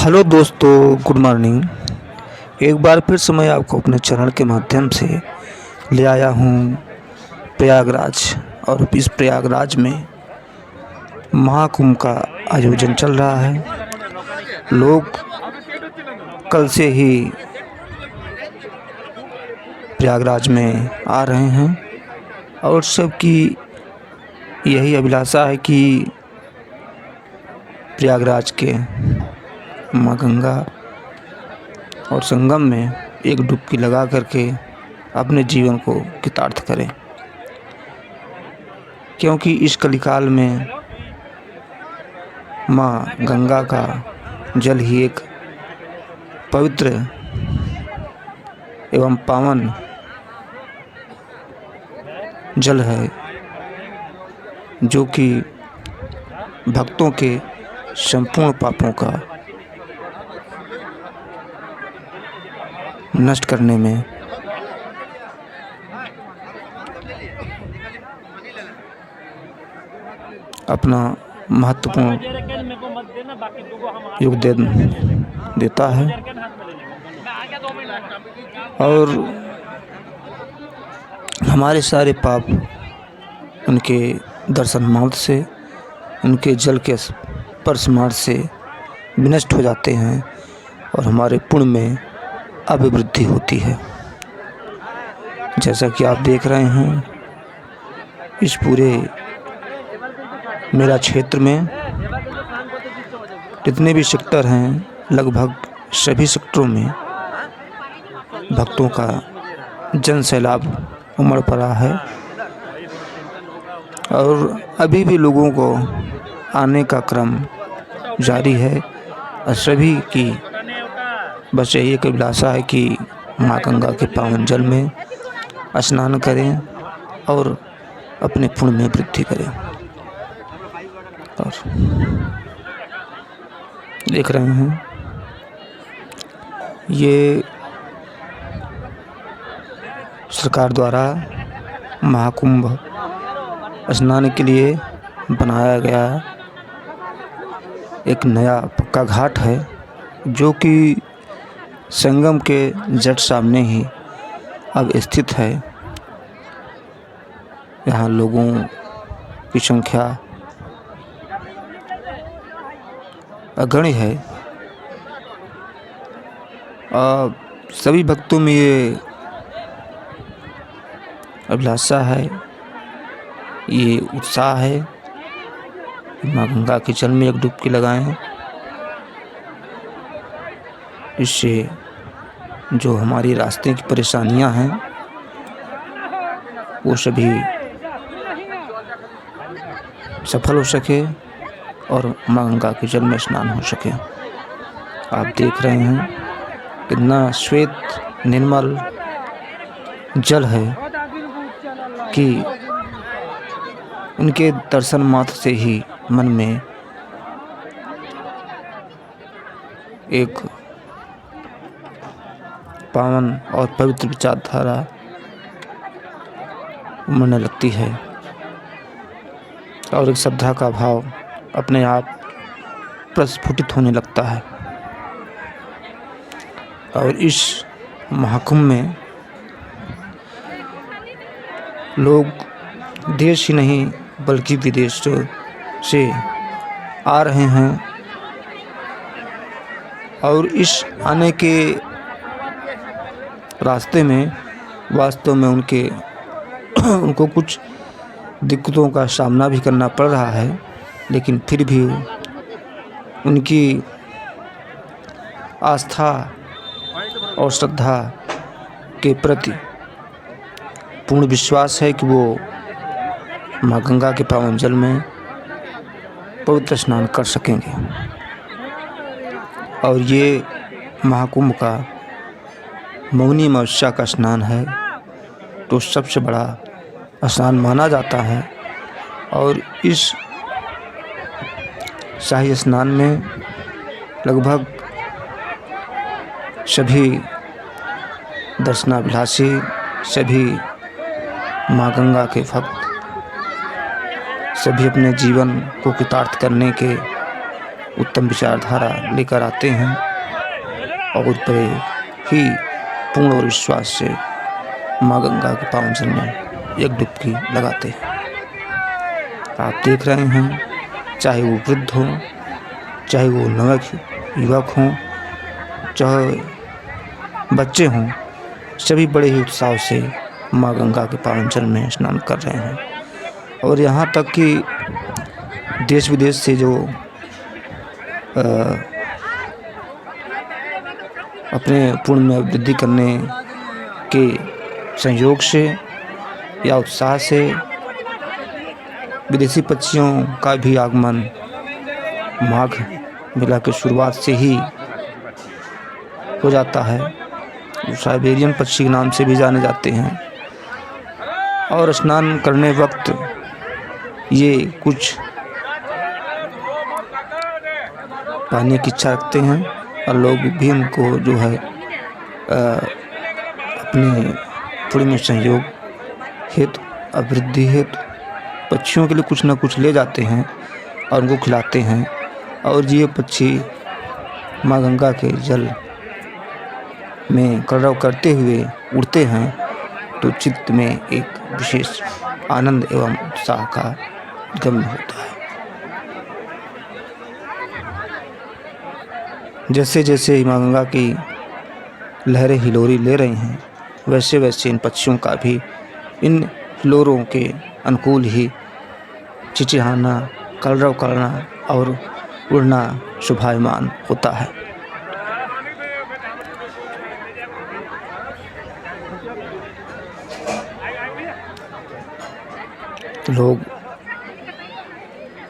Hello दोस्तों, good morning. एक बार फिर से मैं आपको अपने चैनल के माध्यम से ले आया हूँ प्रयागराज। और इस प्रयागराज में महाकुंभ का आयोजन चल रहा है। लोग कल से ही प्रयागराज में आ रहे हैं और सबकी यही अभिलाषा है कि प्रयागराज के माँ गंगा और संगम में एक डुबकी लगा करके अपने जीवन को कृतार्थ करें, क्योंकि इस कलिकाल में माँ गंगा का जल ही एक पवित्र एवं पावन जल है, जो कि भक्तों के संपूर्ण पापों का नष्ट करने में अपना महत्वपूर्ण योगदान देता है। और हमारे सारे पाप उनके दर्शन मात्र से, उनके जल के स्पर्श मात्र से विनष्ट हो जाते हैं और हमारे पुण्य में अभिवृद्धि होती है। जैसा कि आप देख रहे हैं, इस पूरे मेरा क्षेत्र में जितने भी सेक्टर हैं, लगभग सभी सेक्टरों में भक्तों का जन सैलाब उमड़ पड़ा है और अभी भी लोगों को आने का क्रम जारी है। और सभी की बस यही एक अभिलाषा है कि माँ गंगा के पावन जल में स्नान करें और अपने पुण्य में वृद्धि करें। और देख रहे हैं, ये सरकार द्वारा महाकुंभ स्नान के लिए बनाया गया एक नया पक्का घाट है, जो कि संगम के जट सामने ही अब स्थित है। यहाँ लोगों की संख्या अगण्य है और सभी भक्तों में ये अभिलाषा है, ये उत्साह है कि माँ गंगा के जल में एक डुबकी लगाएं। इससे जो हमारी रास्ते की परेशानियां हैं वो सभी सफल हो सके और माँ गंगा के जल में स्नान हो सके। आप देख रहे हैं कितना श्वेत निर्मल जल है कि उनके दर्शन मात्र से ही मन में एक पावन और पवित्र विचारधारा उमड़ने लगती है और एक श्रद्धा का भाव अपने आप प्रस्फुटित होने लगता है। और इस महाकुंभ में लोग देश ही नहीं बल्कि विदेशों से आ रहे हैं और इस आने के रास्ते में वास्तव में उनको कुछ दिक्कतों का सामना भी करना पड़ रहा है, लेकिन फिर भी उनकी आस्था और श्रद्धा के प्रति पूर्ण विश्वास है कि वो माँ गंगा के पावन जल में पवित्र स्नान कर सकेंगे। और ये महाकुंभ का मौनी अमावस्या का स्नान है, तो सबसे बड़ा स्नान माना जाता है। और इस शाही स्नान में लगभग सभी दर्शनाभिलाषी, सभी माँ गंगा के भक्त, सभी अपने जीवन को कृतार्थ करने के उत्तम विचारधारा लेकर आते हैं और बड़े ही पूर्ण और विश्वास से माँ गंगा के पावन जल में एक डुबकी लगाते हैं। आप देख रहे हैं, चाहे वो वृद्ध हो, चाहे वो नवयुवक युवक हों, चाहे बच्चे हों, सभी बड़े ही उत्साह से माँ गंगा के पावन जल में स्नान कर रहे हैं। और यहाँ तक कि देश विदेश से जो अपने पुण्य में वृद्धि करने के संयोग से या उत्साह से विदेशी पक्षियों का भी आगमन माघ मेला की शुरुआत से ही हो जाता है। साइबेरियन पक्षी के नाम से भी जाने जाते हैं और स्नान करने वक्त ये कुछ पाने की इच्छा रखते हैं और लोग भी उनको जो है अपने पुण्य में संयोग हेतु, अभिवृद्धि हेतु पक्षियों के लिए कुछ न कुछ ले जाते हैं और उनको खिलाते हैं। और ये पक्षी माँ गंगा के जल में कलरव करते हुए उड़ते हैं तो चित्त में एक विशेष आनंद एवं उत्साह का गमन होता है। जैसे जैसे माँ गंगा की लहरें हिलोरी ले रही हैं, वैसे वैसे इन पक्षियों का भी इन हिलोरों के अनुकूल ही चिचिहाना, कलरव करना और उड़ना शोभायमान होता है। तो लोग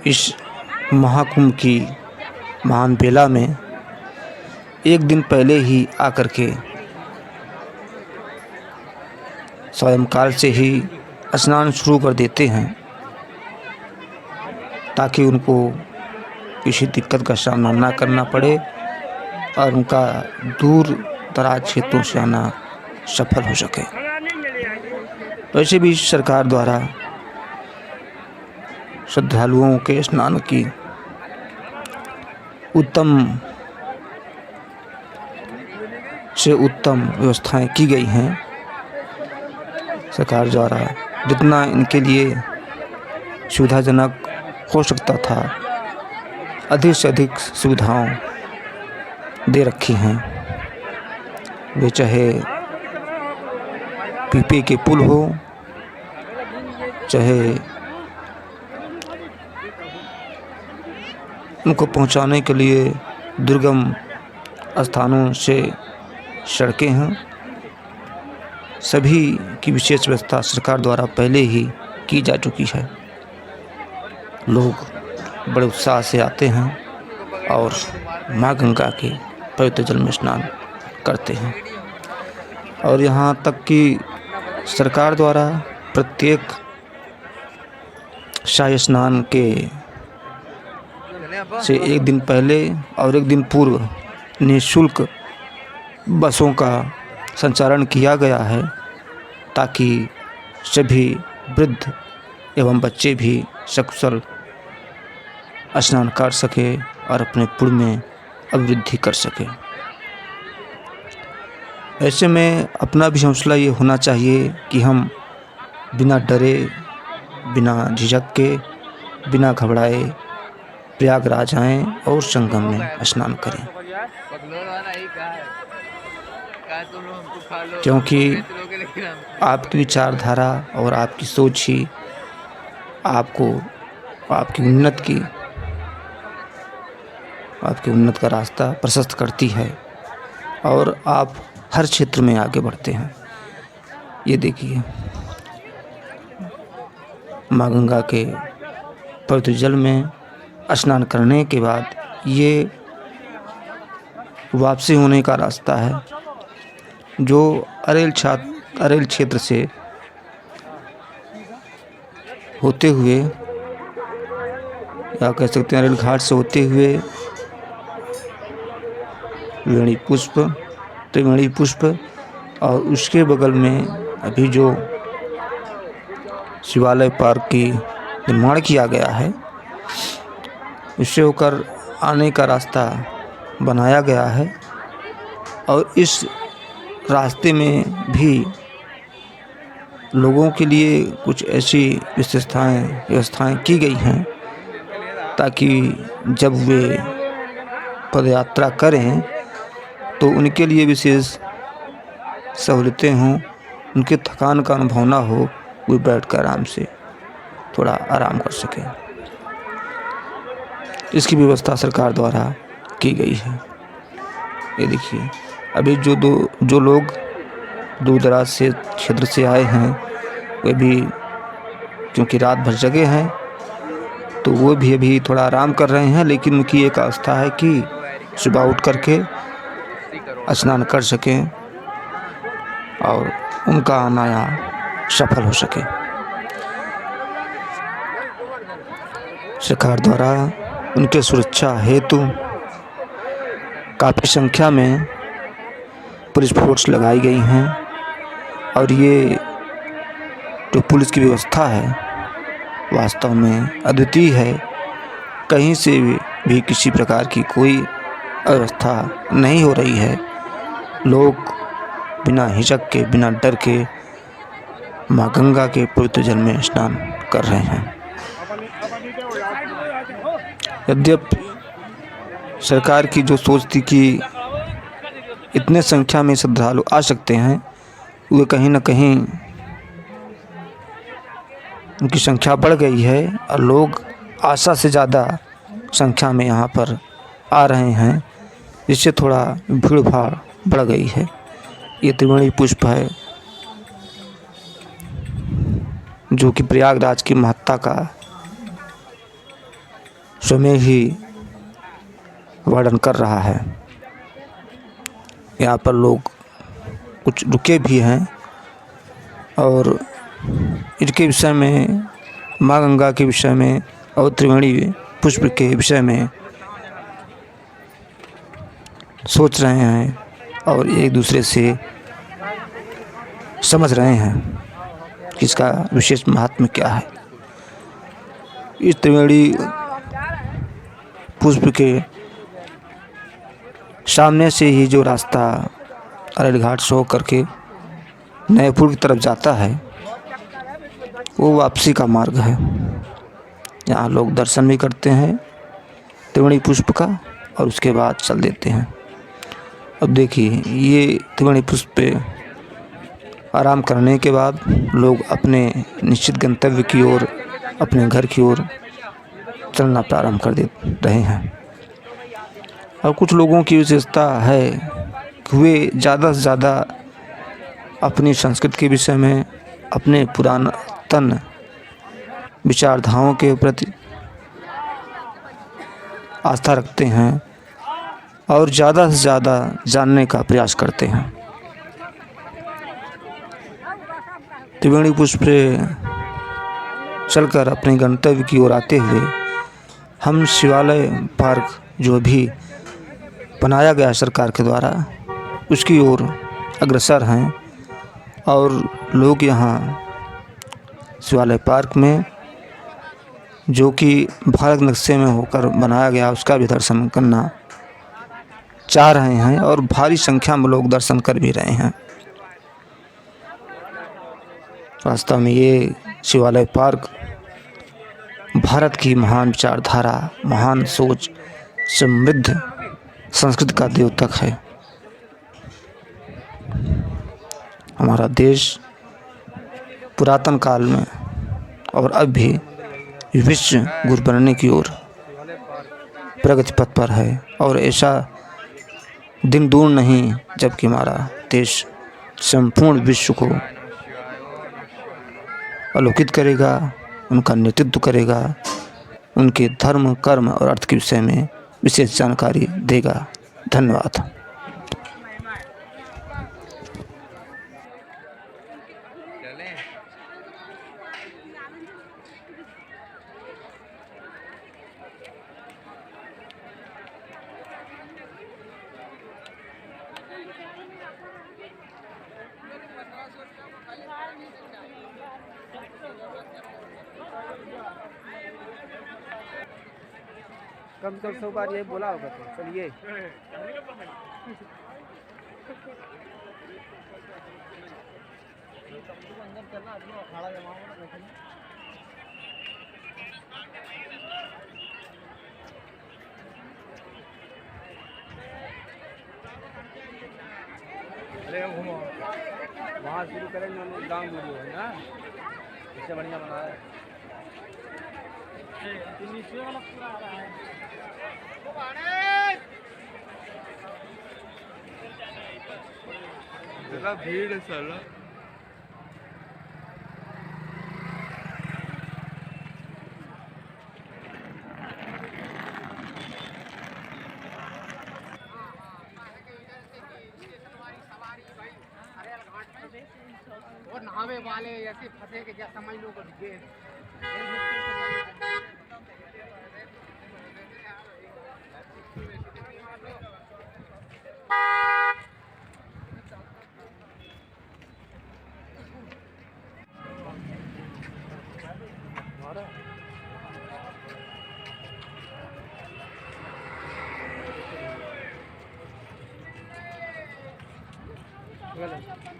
इस महाकुंभ की महान बेला में एक दिन पहले ही आकर के सायंकाल से ही स्नान शुरू कर देते हैं ताकि उनको किसी दिक्कत का सामना ना करना पड़े और उनका दूर दराज क्षेत्रों से आना सफल हो सके। वैसे भी सरकार द्वारा श्रद्धालुओं के स्नान की उत्तम से उत्तम व्यवस्थाएं की गई हैं। सरकार द्वारा जितना इनके लिए सुविधाजनक हो सकता था, अधिक से अधिक सुविधाओं दे रखी हैं। वे चाहे पीपे के पुल हो, चाहे उनको पहुंचाने के लिए दुर्गम स्थानों से सड़कें हैं, सभी की विशेष व्यवस्था सरकार द्वारा पहले ही की जा चुकी है। लोग बड़े उत्साह से आते हैं और माँ गंगा के पवित्र जल में स्नान करते हैं। और यहाँ तक कि सरकार द्वारा प्रत्येक शाही स्नान के से एक दिन पहले और एक दिन पूर्व निःशुल्क बसों का संचालन किया गया है ताकि सभी वृद्ध एवं बच्चे भी सकुशल स्नान कर सके और अपने पुण्य में अभिवृद्धि कर सके। ऐसे में अपना भी हौसला ये होना चाहिए कि हम बिना डरे, बिना झिझक के, बिना घबराए प्रयागराज आएँ और संगम में स्नान करें, क्योंकि आपकी विचारधारा और आपकी सोच ही आपको आपकी उन्नत का रास्ता प्रशस्त करती है और आप हर क्षेत्र में आगे बढ़ते हैं। ये देखिए, माँ गंगा के पवित्र जल में स्नान करने के बाद ये वापसी होने का रास्ता है जो अरेल क्षेत्र से होते हुए, या कह सकते हैं अरेल घाट से होते हुए वेणी पुष्प, त्रिवेणी पुष्प, और उसके बगल में अभी जो शिवालय पार्क की निर्माण किया गया है, उससे होकर आने का रास्ता बनाया गया है और इस रास्ते में भी लोगों के लिए कुछ ऐसी व्यवस्थाएं की गई हैं ताकि जब वे पदयात्रा करें तो उनके लिए विशेष सहूलतें हों, उनके थकान का अनुभव ना हो, वे बैठकर आराम से थोड़ा आराम कर सकें। इसकी व्यवस्था सरकार द्वारा की गई है। ये देखिए, अभी जो लोग दूर दराज से क्षेत्र से आए हैं वे भी क्योंकि रात भर जगे हैं तो वो भी अभी थोड़ा आराम कर रहे हैं, लेकिन उनकी एक आस्था है कि सुबह उठ करके स्नान कर सकें और उनका आना यहाँ सफल हो सके। सरकार द्वारा उनके सुरक्षा हेतु काफ़ी संख्या में पुलिस फोर्स लगाई गई हैं और ये जो पुलिस की व्यवस्था है वास्तव में अद्वितीय है। कहीं से भी किसी प्रकार की कोई अव्यवस्था नहीं हो रही है। लोग बिना हिचक के, बिना डर के माँ गंगा के पवित्र जल में स्नान कर रहे हैं। यद्यपि सरकार की जो सोच थी कि इतने संख्या में श्रद्धालु आ सकते हैं, वे कहीं न कहीं उनकी संख्या बढ़ गई है और लोग आशा से ज़्यादा संख्या में यहाँ पर आ रहे हैं, जिससे थोड़ा भीड़ भाड़ बढ़ गई है। ये त्रिवेणी पुष्प है जो कि प्रयागराज की महत्ता का स्वयं ही वर्णन कर रहा है। यहाँ पर लोग कुछ रुके भी हैं और इनके विषय में, माँ गंगा के विषय में और त्रिवेणी पुष्प के विषय में सोच रहे हैं और एक दूसरे से समझ रहे हैं कि इसका विशेष महात्म्य क्या है। इस त्रिवेणी पुष्प के सामने से ही जो रास्ता अरल घाट से होकर के नैपुर की तरफ जाता है वो वापसी का मार्ग है। यहाँ लोग दर्शन भी करते हैं त्रिवेणी पुष्प का और उसके बाद चल देते हैं। अब देखिए, ये त्रिवेणी पुष्प पे आराम करने के बाद लोग अपने निश्चित गंतव्य की ओर, अपने घर की ओर चलना प्रारंभ कर दे रहे हैं। और कुछ लोगों की विशेषता है कि वे ज़्यादा से ज़्यादा अपनी संस्कृति के विषय में, अपने पुरातन विचारधाराओं के प्रति आस्था रखते हैं और ज़्यादा से ज़्यादा जानने का प्रयास करते हैं। त्रिवेणी पुष्प से चलकर अपने गंतव्य की ओर आते हुए हम शिवालय पार्क जो भी बनाया गया सरकार के द्वारा उसकी ओर अग्रसर हैं और लोग यहाँ शिवालय पार्क में, जो कि भारत नक्शे में होकर बनाया गया, उसका भी दर्शन करना चाह रहे हैं और भारी संख्या में लोग दर्शन कर भी रहे हैं। वास्तव में ये शिवालय पार्क भारत की महान विचारधारा, महान सोच, समृद्ध संस्कृति का द्योतक है। हमारा देश पुरातन काल में और अब भी विश्व गुरु बनने की ओर प्रगति पथ पर है और ऐसा दिन दूर नहीं जबकि हमारा देश संपूर्ण विश्व को आलोकित करेगा, उनका नेतृत्व करेगा, उनके धर्म, कर्म और अर्थ के विषय में विशेष जानकारी देगा। धन्यवाद। कम से कम 100 बार ये बोला होगा। तो चलिए अंदर चलना, अखाड़ा जमा अरे घूमो वहाँ शुरू करेंगे डांग वीडियो है ना, इससे बढ़िया बना है। नीचे वाला पूरा आ रहा है। जरा भीड़ है साला। और नहावे वाले ऐसे फंसे के क्या समझ लो गे गलत